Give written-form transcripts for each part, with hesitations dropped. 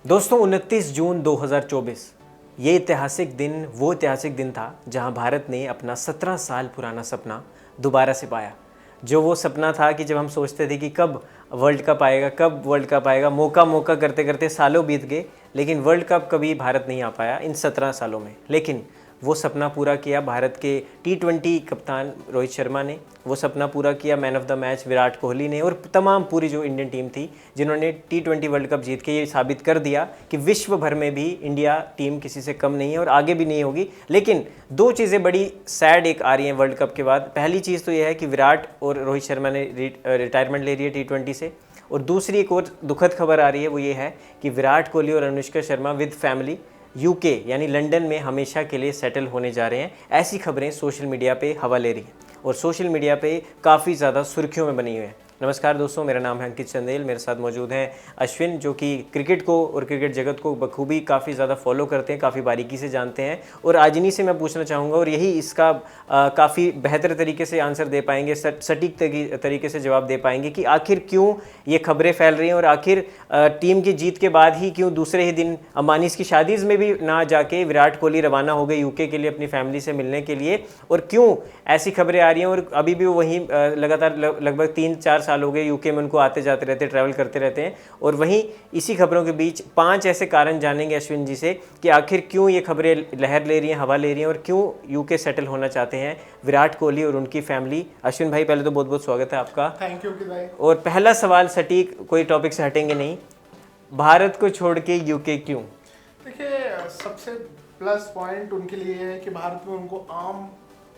दोस्तों 29 जून 2024 ये ऐतिहासिक दिन वो ऐतिहासिक दिन था जहां भारत ने अपना 17 साल पुराना सपना दोबारा से पाया। जो वो सपना था कि जब हम सोचते थे कि कब वर्ल्ड कप आएगा, मौका करते करते सालों बीत गए, लेकिन वर्ल्ड कप कभी भारत नहीं आ पाया इन 17 सालों में। लेकिन वो सपना पूरा किया भारत के T20 कप्तान रोहित शर्मा ने, वो सपना पूरा किया man of the match Virat Kohli ने, और तमाम पूरी जो इंडियन टीम थी जिन्होंने T20 वर्ल्ड कप जीत के ये साबित कर दिया कि विश्व भर में भी इंडिया टीम किसी से कम नहीं है और आगे भी नहीं होगी। लेकिन दो चीज़ें बड़ी सैड एक आ रही हैं वर्ल्ड कप के बाद। पहली चीज़ तो ये है कि विराट और रोहित शर्मा ने रिटायरमेंट ले रही है T20 से, और दूसरी एक और दुखद खबर आ रही है, वो ये है कि विराट कोहली और Anushka Sharma with family UK यानी लंदन में हमेशा के लिए सेटल होने जा रहे हैं। ऐसी खबरें सोशल मीडिया पे हवा ले रही हैं और सोशल मीडिया पे काफ़ी ज़्यादा सुर्खियों में बनी हुई हैं। नमस्कार दोस्तों, मेरा नाम है अंकित चंदेल। मेरे साथ मौजूद हैं अश्विन, जो कि क्रिकेट को और क्रिकेट जगत को बखूबी काफ़ी ज़्यादा फॉलो करते हैं, काफ़ी बारीकी से जानते हैं, और आज इन्हीं से मैं पूछना चाहूँगा और यही इसका काफ़ी बेहतर तरीके से आंसर दे पाएंगे, सटीक तरीके से जवाब दे पाएंगे कि आखिर क्यों ये खबरें फैल रही हैं और आखिर टीम की जीत के बाद ही क्यों दूसरे ही दिन अंबानीज़ की शादीज़ में भी ना जाके विराट कोहली रवाना हो गए यूके के लिए अपनी फैमिली से मिलने के लिए, और क्यों ऐसी खबरें आ रही हैं और अभी भी वो वहीं लगातार लगभग 3-4 साल हो गए यूके में उनको आते जाते रहते, ट्रैवल करते रहते हैं। और वहीं इसी खबरों के बीच 5 ऐसे कारण जानेंगे अश्विन जी से कि आखिर क्यों ये खबरें लहर ले रही हैं, हवा ले रही हैं, और क्यों यूके सेटल होना चाहते हैं विराट कोहली और उनकी फैमिली। अश्विन भाई, पहले तो बहुत बहुत स्वागत है आपका। थैंक यू भाई। और पहला सवाल सटीक, कोई टॉपिक से हटेंगे नहीं, भारत को छोड़ के यूके क्यों? देखिए, सबसे प्लस पॉइंट उनके लिए है कि भारत में उनको आम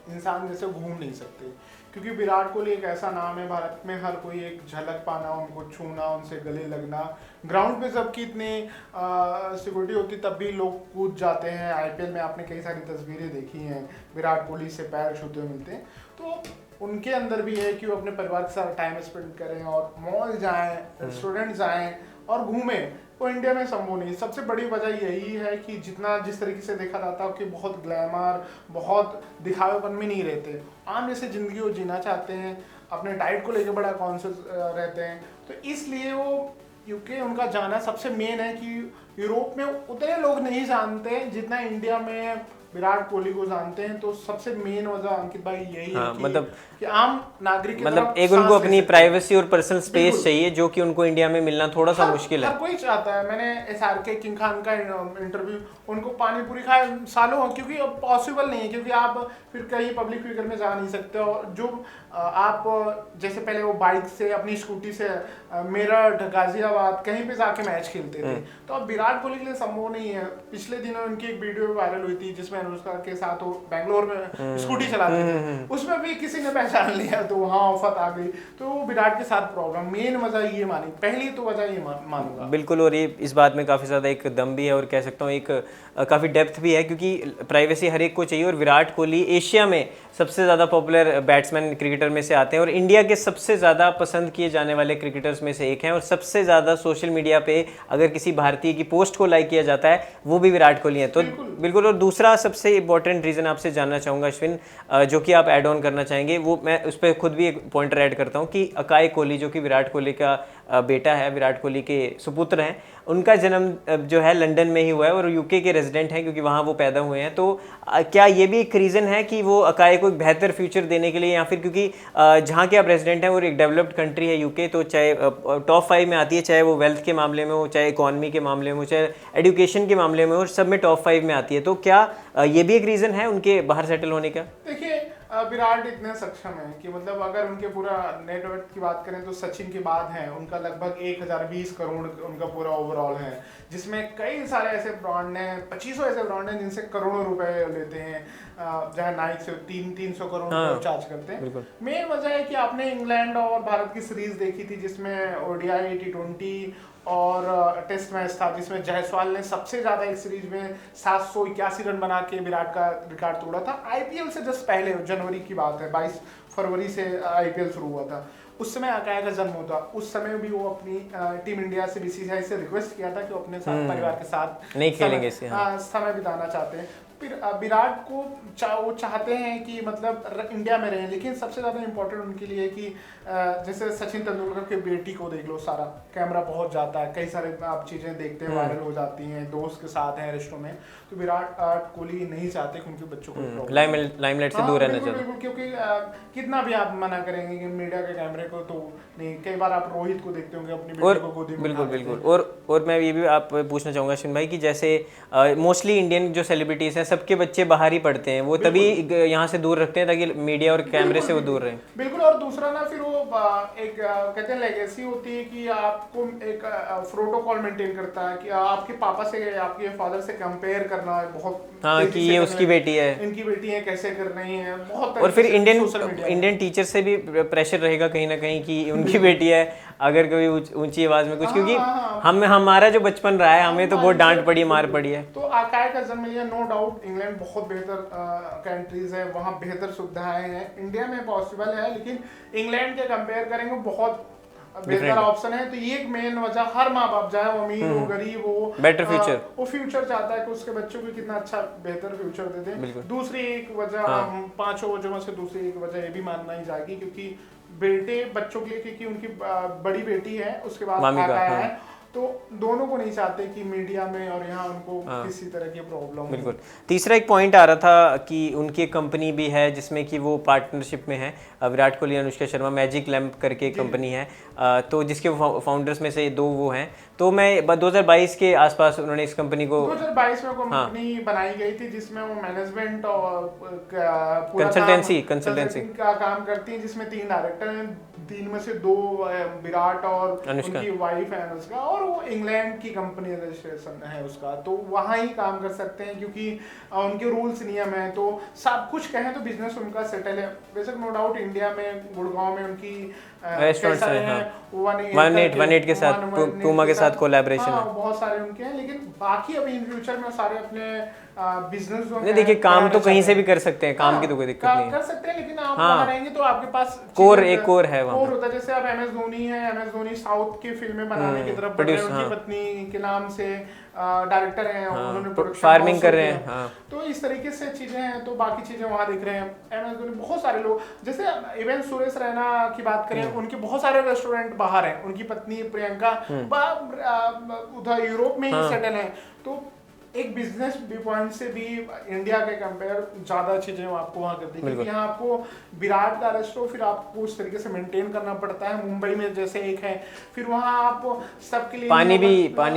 इंसान जैसे घूम नहीं सकते, क्योंकि विराट कोहली एक ऐसा नाम है, भारत में हर कोई एक झलक पाना, उनको छूना, उनसे गले लगना, ग्राउंड पे सबकी इतनी सिक्योरिटी होती तब भी लोग कूद जाते हैं। आईपीएल में आपने कई सारी तस्वीरें देखी हैं विराट कोहली से पैर छूते हुए मिलते हैं। तो उनके अंदर भी है कि वो अपने परिवार के साथ टाइम स्पेंड करें और मॉल जाएं, रेस्टोरेंट जाएं और घूमें। वो इंडिया में संभव नहीं। सबसे बड़ी वजह यही है कि जिस तरीके से देखा जाता है कि बहुत ग्लैमर, बहुत दिखावेपन में नहीं रहते, आम जैसे ज़िंदगी वो जीना चाहते हैं, अपने डाइट को लेकर बड़ा कॉन्शियस रहते हैं। तो इसलिए वो यूके उनका जाना सबसे मेन है कि यूरोप में उतने लोग नहीं जानते जितना इंडिया में विराट कोहली को जानते हैं। तो सबसे मेन वजह अंकित भाई यही है कि, मतलब कि आम नागरिक मतलब एक उनको अपनी प्राइवेसी और पर्सनल स्पेस चाहिए, जो कि उनको इंडिया में मिलना थोड़ा सा मुश्किल है। हर कोई चाहता है। मैंने SRK किंग खान का इंटरव्यू, उनको पानी पूरी खाए सालों, क्योंकि अब पॉसिबल नहीं है, क्योंकि आप फिर कहीं पब्लिक फिगर में जा नहीं सकते। और जो आप जैसे पहले वो बाइक से, अपनी स्कूटी से मेरठ, गाजियाबाद कहीं पे जाके मैच खेलते थे, तो अब विराट कोहली के लिए संभव नहीं है। पिछले दिनों उनकी एक वीडियो वायरल हुई थी जिसमें अनुष्का के साथ वो बैंगलोर में स्कूटी चलाते थे, उसमें भी किसी ने पहचान लिया, तो वहाँ आफत आ गई। तो विराट के साथ प्रॉब्लम, मेन वजह ये मानी, पहली तो वजह ये मानूंगा बिल्कुल। और ये इस बात में काफ़ी ज़्यादा एक दम भी है और कह सकता हूँ एक काफ़ी डेप्थ भी है, क्योंकि प्राइवेसी हर एक को चाहिए। और विराट कोहली एशिया में सबसे ज़्यादा पॉपुलर बैट्समैन क्रिकेटर में से आते हैं और इंडिया के सबसे ज़्यादा पसंद किए जाने वाले क्रिकेटर्स में से एक हैं, और सबसे ज़्यादा सोशल मीडिया पे अगर किसी भारतीय की पोस्ट को लाइक किया जाता है वो भी विराट कोहली हैं। तो बिल्कुल। और दूसरा सबसे इंपॉर्टेंट रीज़न आपसे जानना चाहूँगा अश्विन, जो कि आप ऐड ऑन करना चाहेंगे, वो मैं उस पर खुद भी एक पॉइंटर ऐड करता हूँ कि अकाई कोहली, जो कि विराट कोहली का बेटा है, विराट कोहली के सुपुत्र हैं, उनका जन्म जो है लंदन में ही हुआ है और यूके के रेजिडेंट हैं, क्योंकि वहाँ वो पैदा हुए हैं। तो क्या ये भी एक रीज़न है कि वो अकाई को एक बेहतर फ्यूचर देने के लिए, या फिर क्योंकि जहाँ के आप रेजिडेंट हैं और एक डेवलप्ड कंट्री है यूके, तो चाहे टॉप 5 में आती है, चाहे वो वेल्थ के मामले में हो, चाहे इकॉनमी के मामले में हो, चाहे एजुकेशन के मामले में हो, सब में टॉप 5 में आती है। तो क्या ये भी एक रीज़न है उनके बाहर सेटल होने का? देखिए, विराट इतने सक्षम है कि मतलब अगर उनके पूरा नेटवर्थ की बात करें तो सचिन के बाद है, उनका लगभग 1020 करोड़ उनका पूरा ओवरऑल है, जिसमें कई सारे ऐसे ब्रांड हैं, 2500 ऐसे ब्रांड हैं जिनसे करोड़ों रुपए लेते हैं, जहाँ नाइक से 300 करोड़ चार्ज करते हैं। मेन वजह है कि आपने इंग्लैंड और भारत की सीरीज देखी थी जिसमें ODI, T20 और टेस्ट मैच था, जिसमें जायसवाल ने सबसे ज्यादा एक सीरीज में 781 रन बना के विराट का रिकॉर्ड तोड़ा था। आईपीएल से जस्ट पहले, जनवरी की बात है, 22 फरवरी से आईपीएल शुरू हुआ था, उस समय अकाई का जन्म हुआ। उस समय भी वो अपनी टीम इंडिया से, BCCI से रिक्वेस्ट किया था कि वो अपने साथ परिवार के साथ नहीं खेलेंगे इसे, समय बिताना चाहते हैं। विराट को वो चाहते हैं कि मतलब इंडिया में रहें, लेकिन सबसे ज़्यादा इम्पोर्टेंट उनके लिए कि जैसे सचिन तेंदुलकर के बेटी को देख लो, सारा कैमरा पहुंच जाता है, कई सारे आप चीज़ें देखते हैं वायरल हो जाती हैं, दोस्त के साथ हैं रिश्तों में, तो विराट कोहली नहीं चाहते कि उनके बच्चों को लाइमलाइट से दूर रहना चाहते। बिल्कुल, क्योंकि कितना भी आप मना करेंगे कि मीडिया के कैमरे को, तो नहीं, कई बार आप रोहित को देखते होंगे अपनी बेटी को गोदी में। बिल्कुल। और मैं ये भी आप पूछना चाहूँगा अश्विन भाई कि जैसे मोस्टली इंडियन जो सेलिब्रिटीज़ हैं सबके बच्चे बाहर ही पढ़ते हैं, वो तभी यहाँ से दूर रखते हैं ताकि मीडिया और कैमरे से वो दूर रहें। बिल्कुल। और दूसरा ना फिर वो एक कहते हैं लेगेसी होती है कि आपको एक प्रोटोकॉल मेंटेन करता है कि आपके पापा से, आपके फादर से कंपेयर करना बहुत, हाँ, कि ये उसकी बेटी है, इनकी बेटी है, कैसे कर रही है, बहुत। और फिर इंडियन टीचर से भी प्रेशर रहेगा कहीं ना कहीं कि उनकी बेटी है, अगर कभी ऊंची आवाज में कुछ, क्योंकि हमारा जो बचपन रहा है हमें तो बहुत डांट पड़ी, मार पड़ी है। तो आकाय का जन्म लिया, नो डाउट इंग्लैंड बहुत बेहतर कंट्रीज है, वहाँ बेहतर सुविधाएं हैं, इंडिया में पॉसिबल है, लेकिन इंग्लैंड के कंपेयर करेंगे बहुत बेहतर ऑप्शन है। तो ये एक मेन वजह, हर माँ बाप चाहे वो अमीर हो गरीब हो, बेटर फ्यूचर, वो फ्यूचर चाहता है कि उसके बच्चों को कितना अच्छा बेहतर फ्यूचर दे दे। दूसरी एक वजह, पांचों वजहों में से दूसरी एक वजह ये भी मानना ही जाएगी, क्योंकि बेटे बच्चों के लिए, क्योंकि उनकी बड़ी बेटी है, उसके बाद आकाया है, तो दोनों को नहीं चाहते कि मीडिया में और यहाँ उनको किसी तरह की प्रॉब्लम। बिल्कुल। तीसरा एक पॉइंट आ रहा था कि उनकी कंपनी भी है जिसमें कि वो पार्टनरशिप में है, विराट कोहली, अनुष्का शर्मा, मैजिक लैंप करके कंपनी है, तो जिसके फाउंडर्स में से 2 वो हैं। तो मैं 2022 के आसपास उन्होंने इस कंपनी को 2022 में कंपनी बनाई गई थी, जिसमें वो मैनेजमेंट और कंसल्टेंसी का काम करती है, जिसमें 3 डायरेक्टर हैं, 3 में से 2 विराट और उनकी वाइफ है अनुष्का, और वो इंग्लैंड की कंपनी रजिस्ट्रेशन है उसका, तो वहाँ ही काम कर सकते हैं क्योंकि उनके रूल्स नियम है, तो सब कुछ कहें तो बिजनेस उनका सेटल है। वैसे नो डाउट इंडिया में गुड़गांव में उनकी रेस्टोरेंट है, 1-8 के साथ, पूमा के साथ कोलैबोरेशन है, बहुत सारे उनके हैं, लेकिन बाकी अभी इन फ्यूचर में सारे अपने बिजनेस जो नहीं, देखिए काम तो कहीं से भी कर सकते हैं, काम की तो कोई दिक्कत नहीं कर सकते हैं, लेकिन आप वहाँ रहेंगे तो आपके पास कोर है वहाँ कोर होता है। जैसे अब MS धोनी है, MS धोनी साउथ की फिल्में बनाने की तरफ बढ़ रहे हैं, उनकी पत्नी के नाम से डायरेक्टर हैं, उन्होंने प्रोडक्शन फार्मिंग कर रहे हैं, तो इस तरीके से चीजें हैं, तो बाकी चीजें वहाँ दिख रहे हैं। MS धोनी, बहुत सारे लोग, जैसे इवन सुरेश रैना की बात करें, उनके बहुत सारे रेस्टोरेंट बाहर हैं, उनकी पत्नी प्रियंका उधर यूरोप में ही सेटल है, तो एक बिजनेस पॉइंट से भी इंडिया के कंपेयर ज्यादा चीजें आपको वहाँ करती है, क्योंकि यहाँ आपको विराट का रेस्टो फिर आपको उस तरीके से मेंटेन करना पड़ता है। मुंबई में जैसे एक है, फिर वहाँ आप सबके लिए पानी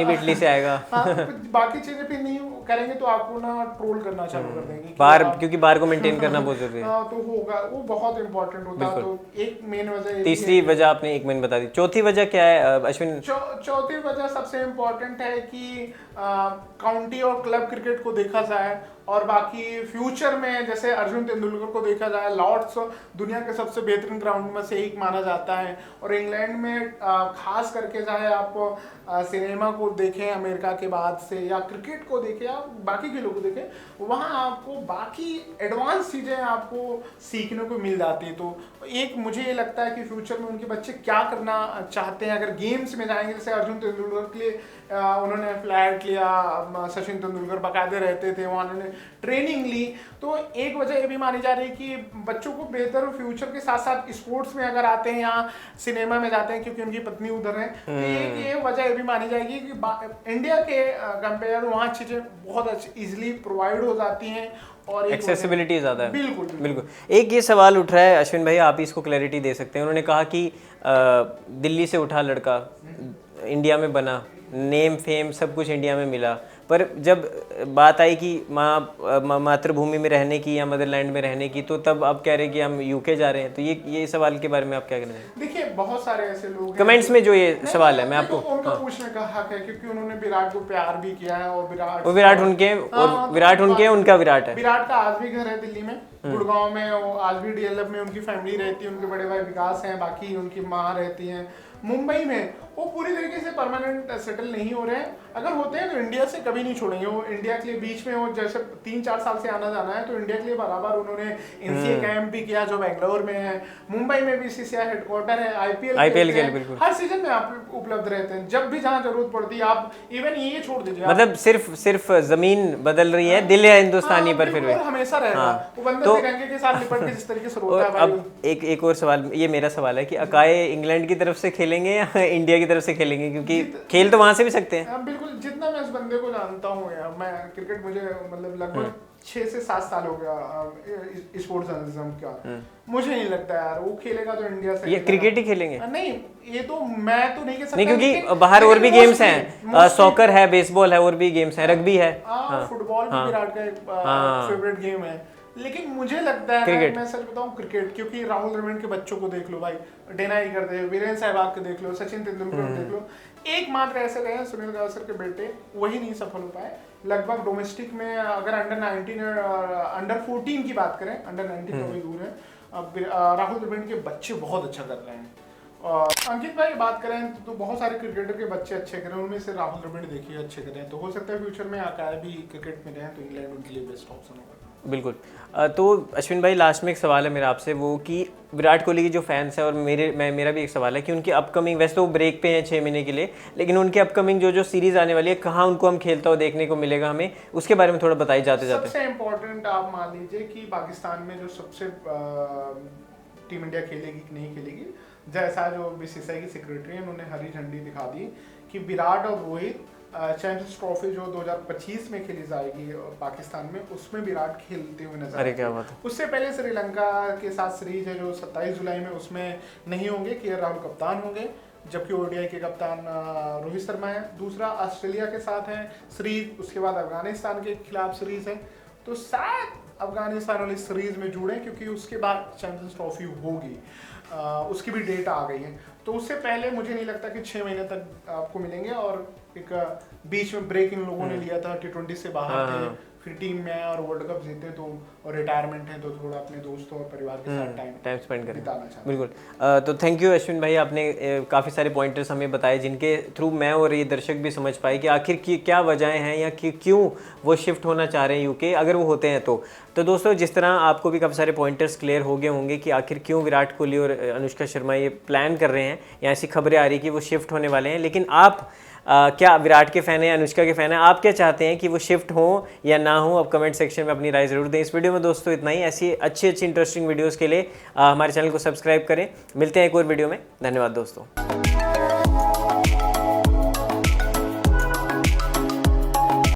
भी इटली से आएगा। बाकी चीजें फिर नहीं करेंगे तो आपको ना ट्रोल करना चालू कर देंगे, क्योंकि बार को मेंटेन करना बहुत जरूरी है, तो होगा, वो बहुत इंपॉर्टेंट होता है। तो एक मेन वजह, तीसरी वजह आपने एक मैंने बता दी, चौथी वजह क्या है अश्विन? चौथी वजह सबसे इम्पोर्टेंट है कि काउंटी और क्लब क्रिकेट को देखा जाए, और बाकी फ्यूचर में जैसे अर्जुन तेंदुलकर को देखा जाए, लॉर्ड्स दुनिया के सबसे बेहतरीन ग्राउंड में से एक माना जाता है, और इंग्लैंड में खास करके चाहे आप सिनेमा को देखें अमेरिका के बाद से, या क्रिकेट को देखें, या बाकी खेलों को देखें, वहाँ आपको बाकी एडवांस चीज़ें आपको सीखने को मिल जाती है। तो एक मुझे ये लगता है कि फ्यूचर में उनके बच्चे क्या करना चाहते हैं, अगर गेम्स में जाएंगे, जैसे अर्जुन तेंदुलकर के लिए उन्होंने फ्लैट लिया, सचिन तेंदुलकर बाकायदे रहते थे, वहाँ उन्होंने ट्रेनिंग ली, तो एक वजह ये भी मानी जा रही है कि बच्चों को बेहतर फ्यूचर के साथ साथ स्पोर्ट्स में अगर आते हैं या सिनेमा में जाते हैं, क्योंकि उनकी पत्नी उधर है, तो ये वजह ये भी मानी जाएगी कि इंडिया के कंपेयर वहाँ चीज़ें बहुत अच्छी इजीली प्रोवाइड हो जाती हैं और एक्सेसिबिलिटी ज़्यादा है। बिल्कुल। एक ये सवाल उठ रहा है अश्विन भाई, आप इसको क्लैरिटी दे सकते हैं। उन्होंने कहा कि दिल्ली से उठा लड़का इंडिया में बना, नेम फेम सब कुछ इंडिया में मिला, पर जब बात आई कि मातृभूमि में रहने की या मदरलैंड में रहने की, तो तब आप कह रहे हैं कि हम यूके जा रहे हैं। तो ये सवाल के बारे में आप क्या कहना चाहेंगे? देखिए, बहुत सारे ऐसे लोग कमेंट्स में जो ये सवाल है, मैं आपको उनका पूछने का हक है, क्योंकि उन्होंने विराट को प्यार भी किया है, और विराट उनके उनका विराट है। विराट का आज भी घर है दिल्ली में, गुड़गांव में, वो आज भी DLF में उनकी फैमिली रहती है, उनके बड़े भाई विकास हैं, बाकी उनकी माँ रहती हैं मुंबई में, वो पूरी तरीके से परमानेंट सेटल नहीं हो रहे हैं। अगर होते हैं तो इंडिया से कभी नहीं छोड़ेंगे। वो इंडिया के लिए बीच में वो जैसे 3-4 साल से आना जाना है, तो इंडिया के लिए बराबर उन्होंने एनसीए कैंप भी किया जो बेंगलोर में है, मुंबई में भी सीसीआई हेडक्वार्टर है, आईपीएल के बिल्कुल। हर सीजन में आप उपलब्ध रहते हैं, जब भी जहाँ जरूरत पड़ती है। आप इवन ये छोड़ दीजिए, मतलब सिर्फ जमीन बदल रही है, दिल है हिंदुस्तानी पर फिर भी हमेशा रहेगा वो बंदा तो तिरंगे के साथ लिपट के जिस तरीके से रोता है भाई। अब एक और सवाल, ये मेरा सवाल है कि अकाए इंग्लैंड की तरफ से खेलेंगे या इंडिया की तरफ से खेलेंगे, क्योंकि खेल तो वहां से भी सकते हैं। बिल्कुल, जितना मैं इस बंदे को जानता हूँ यार, मैं क्रिकेट मुझे मतलब लगभग 6 से 7 साल हो गया स्पोर्ट्स जर्नलिज्म का, मुझे नहीं लगता यार वो खेलेगा तो इंडिया से। ये क्रिकेट ही खेलेंगे? नहीं, ये तो मैं तो नहीं कह सकता, नहीं, क्योंकि बाहर और भी गेम्स हैं, सॉकर है, बेसबॉल है, और भी गेम्स हैं, रग्बी है, फुटबॉल भी विराट का एक फेवरेट गेम है। लेकिन मुझे लगता है, मैं सच बताऊं, क्रिकेट, क्योंकि राहुल द्रविड़ के बच्चों को देख लो भाई, डेनाई करते हैं, वीरेंद्र सहवाग को देख लो, सचिन तेंदुलकर को देख लो, एकमात्र ऐसे रहे सुनील गावस्कर के बेटे, वही नहीं सफल हो पाए। लगभग डोमेस्टिक में अगर अंडर 19 और अंडर 14 की बात करें, अंडर 19 तो भी दूर है, राहुल द्रविड़ के बच्चे बहुत अच्छा कर रहे हैं। अंकित भाई बात करें तो बहुत सारे क्रिकेटर के बच्चे अच्छे करें, उनमें से राहुल द्रविड़ देखिए अच्छे करें, तो हो सकता है फ्यूचर में आकाश भी क्रिकेट में रहें तो इंग्लैंड उनके लिए बेस्ट ऑप्शन होगा। बिल्कुल। तो अश्विन भाई, लास्ट में एक सवाल है मेरा आपसे, वो कि विराट कोहली की जो फैंस है, और मेरा भी एक सवाल है कि उनकी अपकमिंग, वैसे तो वो ब्रेक पे हैं 6 महीने के लिए, लेकिन उनकी अपकमिंग जो सीरीज आने वाली है, कहाँ उनको हम खेलता हुआ देखने को मिलेगा, हमें उसके बारे में थोड़ा बताइए जाते जाते। सबसे इम्पोर्टेंट आप मान लीजिए कि पाकिस्तान में जो सबसे टीम इंडिया खेलेगी कि नहीं खेलेगी, जैसा जो बीसीसीआई की सेक्रेटरी है उन्होंने हरी झंडी दिखा दी कि विराट और रोहित चैंपियंस ट्रॉफी जो 2025 में खेली जाएगी पाकिस्तान में, उसमें विराट खेलते हुए नजर अरे क्या बात है। उससे पहले श्रीलंका के साथ सीरीज है जो 27 जुलाई में, उसमें नहीं होंगे, के राहुल कप्तान होंगे, जबकि ओडीआई के कप्तान रोहित शर्मा है। दूसरा ऑस्ट्रेलिया के साथ है सीरीज, उसके बाद अफगानिस्तान के खिलाफ सीरीज है, तो शायद अफगानिस्तान वाली सीरीज में जुड़े, क्योंकि उसके बाद चैंपियंस ट्रॉफी होगी, उसकी भी डेट आ गई है। तो उससे पहले मुझे नहीं लगता कि 6 महीने तक आपको मिलेंगे। और एक बीच में ब्रेक इन लोगों ने लिया था, T20 से बाहर थे, फिर टीम में आए और वर्ल्ड कप जीते, तो और रिटायरमेंट है, तो थोड़ा अपने दोस्तों और परिवार के साथ टाइम स्पेंड करें। बिताना चाहते हैं। बिल्कुल। तो थैंक यू अश्विन भाई, आपने काफ़ी सारे पॉइंटर्स हमें बताए, जिनके थ्रू मैं और ये दर्शक भी समझ पाए कि आखिर क्या वजहें हैं, या क्यों वो शिफ्ट होना चाह रहे हैं यूके, अगर वो होते हैं तो दोस्तों, जिस तरह आपको भी काफ़ी सारे पॉइंटर्स क्लियर हो गए होंगे कि आखिर क्यों विराट कोहली और अनुष्का शर्मा ये प्लान कर रहे हैं, या ऐसी खबरें आ रही कि वो शिफ्ट होने वाले हैं। लेकिन आप क्या विराट के फ़ैन हैं, अनुष्का के फ़ैन हैं, आप क्या चाहते हैं कि वो शिफ्ट हो या ना हो? अब कमेंट सेक्शन में अपनी राय ज़रूर दें। इस वीडियो में दोस्तों इतना ही। ऐसी अच्छी इंटरेस्टिंग वीडियोज़ के लिए हमारे चैनल को सब्सक्राइब करें। मिलते हैं एक और वीडियो में। धन्यवाद दोस्तों।